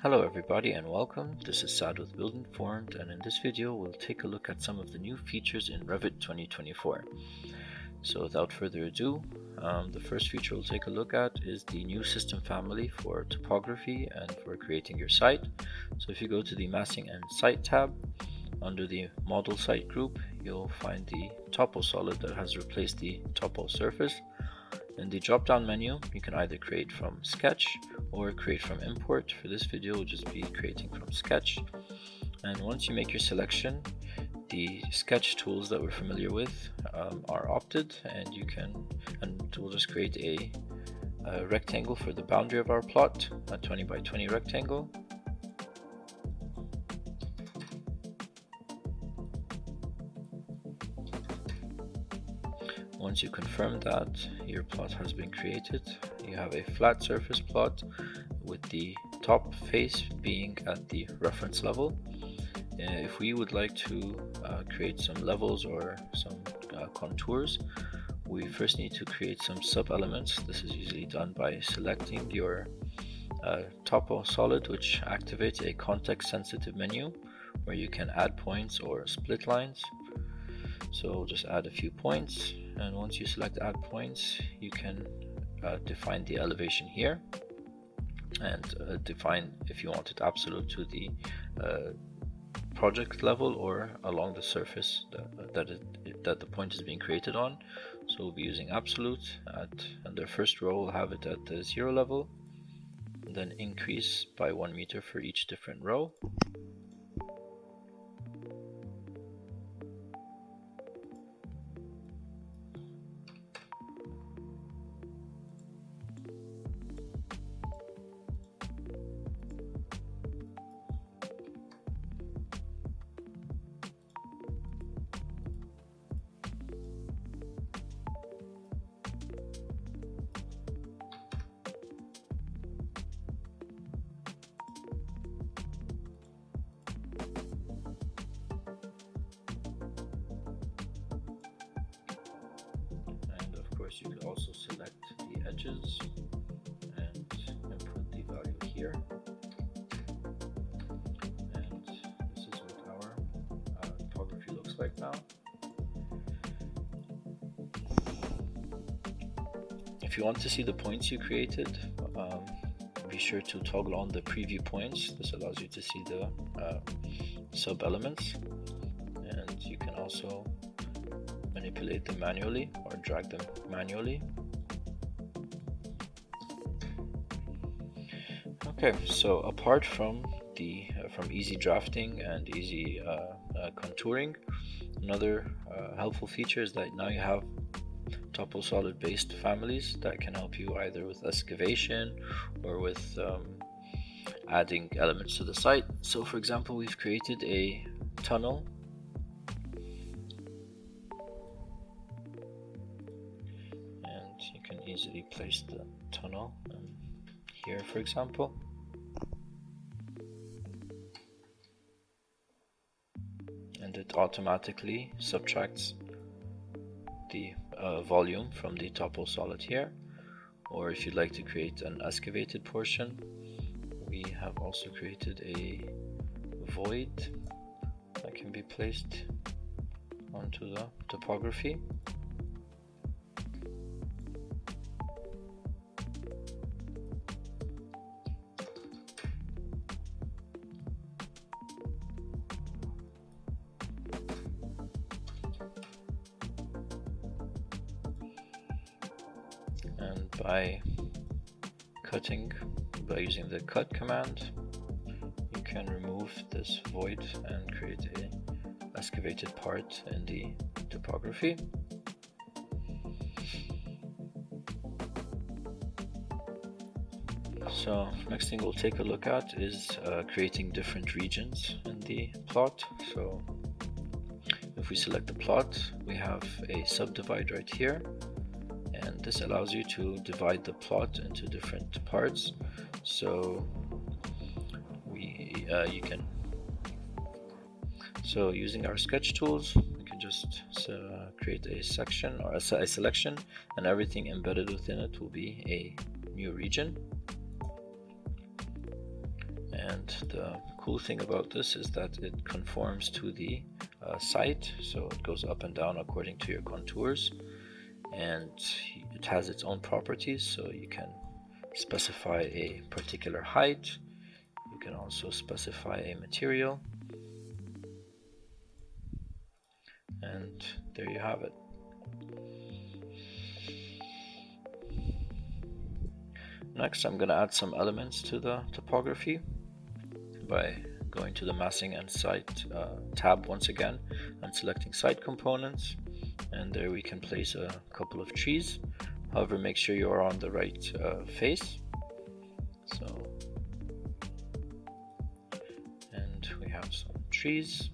Hello everybody and welcome. This is Sad with Build Informed, and in this video we'll take a look at some of the new features in Revit 2024. So without further ado, the first feature we'll take a look at is the new system family for topography and for creating your site. So if you go to the Massing and Site tab, under the Model Site group, you'll find the Topo Solid that has replaced the Topo Surface. In the drop-down menu, you can either create from Sketch or create from Import. For this video, we'll just be creating from Sketch. And once you make your selection, the sketch tools that we're familiar with are opted, and we'll just create a rectangle for the boundary of our plot, a 20 by 20 rectangle. Once you confirm that your plot has been created, you have a flat surface plot with the top face being at the reference level. If we would like to create some levels or some contours, we first need to create some sub-elements. This is usually done by selecting your Topo Solid, which activates a context-sensitive menu where you can add points or split lines. So we'll just add a few points, and once you select add points, you can define the elevation here and define if you want it absolute to the project level or along the surface that the point is being created on. So we'll be using absolute and the first row will have it at the 0 level, and then increase by 1 meter for each different row. You can also select the edges and input the value here. And this is what our topography looks like now. If you want to see the points you created, be sure to toggle on the preview points. This allows you to see the sub-elements, and you can also manipulate them manually or drag them manually. Okay, so apart from easy drafting and easy contouring, another helpful feature is that now you have Topo Solid based families that can help you either with excavation or with adding elements to the site. So for example, we've created a tunnel easily place the tunnel here, for example. And it automatically subtracts the volume from the Topo Solid here. Or if you'd like to create an excavated portion, we have also created a void that can be placed onto the topography. And by using the cut command, you can remove this void and create an excavated part in the topography. So next thing we'll take a look at is creating different regions in the plot. So if we select the plot, we have a subdivide right here. And this allows you to divide the plot into different parts. So using our sketch tools, we can just create a section or a selection, and everything embedded within it will be a new region. And the cool thing about this is that it conforms to the site, so it goes up and down according to your contours, and it has its own properties, so you can specify a particular height. You can also specify a material, and there you have it. Next, I'm going to add some elements to the topography by going to the massing and site tab once again and selecting site components, and there we can place a couple of trees. However, make sure you are on the right face. So, and we have some trees.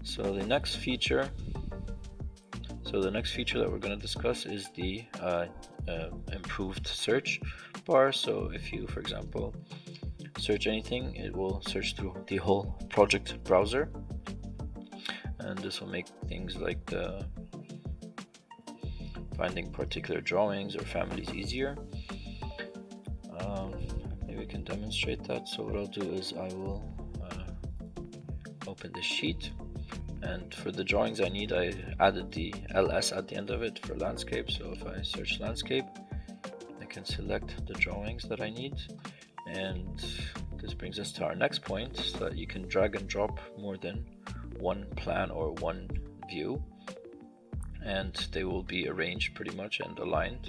So the next feature that we're going to discuss is the improved search bar. So if you, for example, search anything, it will search through the whole project browser, and this will make things like finding particular drawings or families easier. Maybe we can demonstrate that. So what I'll do is I will open the sheet, and for the drawings I need, I added the ls at the end of it for landscape. So if I search landscape, I can select the drawings that I need, and this brings us to our next point, so that you can drag and drop more than one plan or one view, and they will be arranged pretty much and aligned.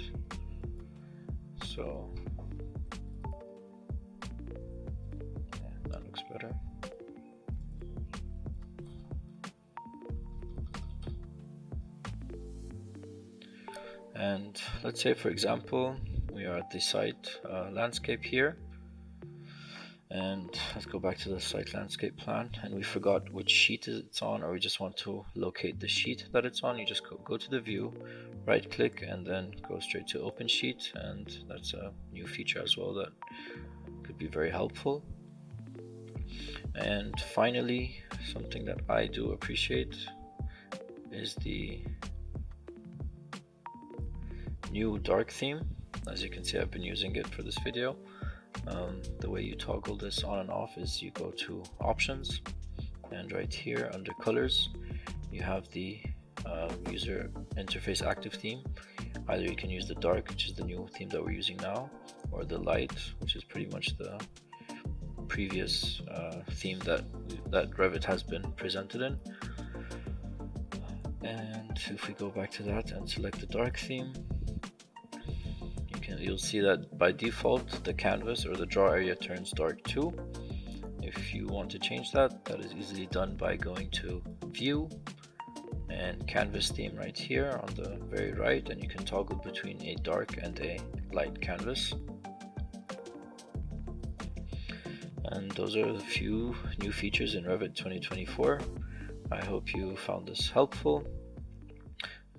So yeah, that looks better. And let's say, for example, we are at the site landscape here, and let's go back to the site landscape plan, and we forgot which sheet it's on, or we just want to locate the sheet that it's on. You just go to the view, right click, and then go straight to open sheet, and that's a new feature as well that could be very helpful. And finally, something that I do appreciate is the new dark theme. As you can see, I've been using it for this video. The way you toggle this on and off is you go to options, and right here under colors you have the user interface active theme. Either you can use the dark, which is the new theme that we're using now, or the light, which is pretty much the previous theme that Revit has been presented in. And if we go back to that and select the dark theme, you'll see that by default the canvas or the draw area turns dark too. If you want to change that, that is easily done by going to view and canvas theme right here on the very right, and you can toggle between a dark and a light canvas. And those are the few new features in Revit 2024. I hope you found this helpful,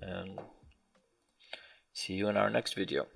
and see you in our next video.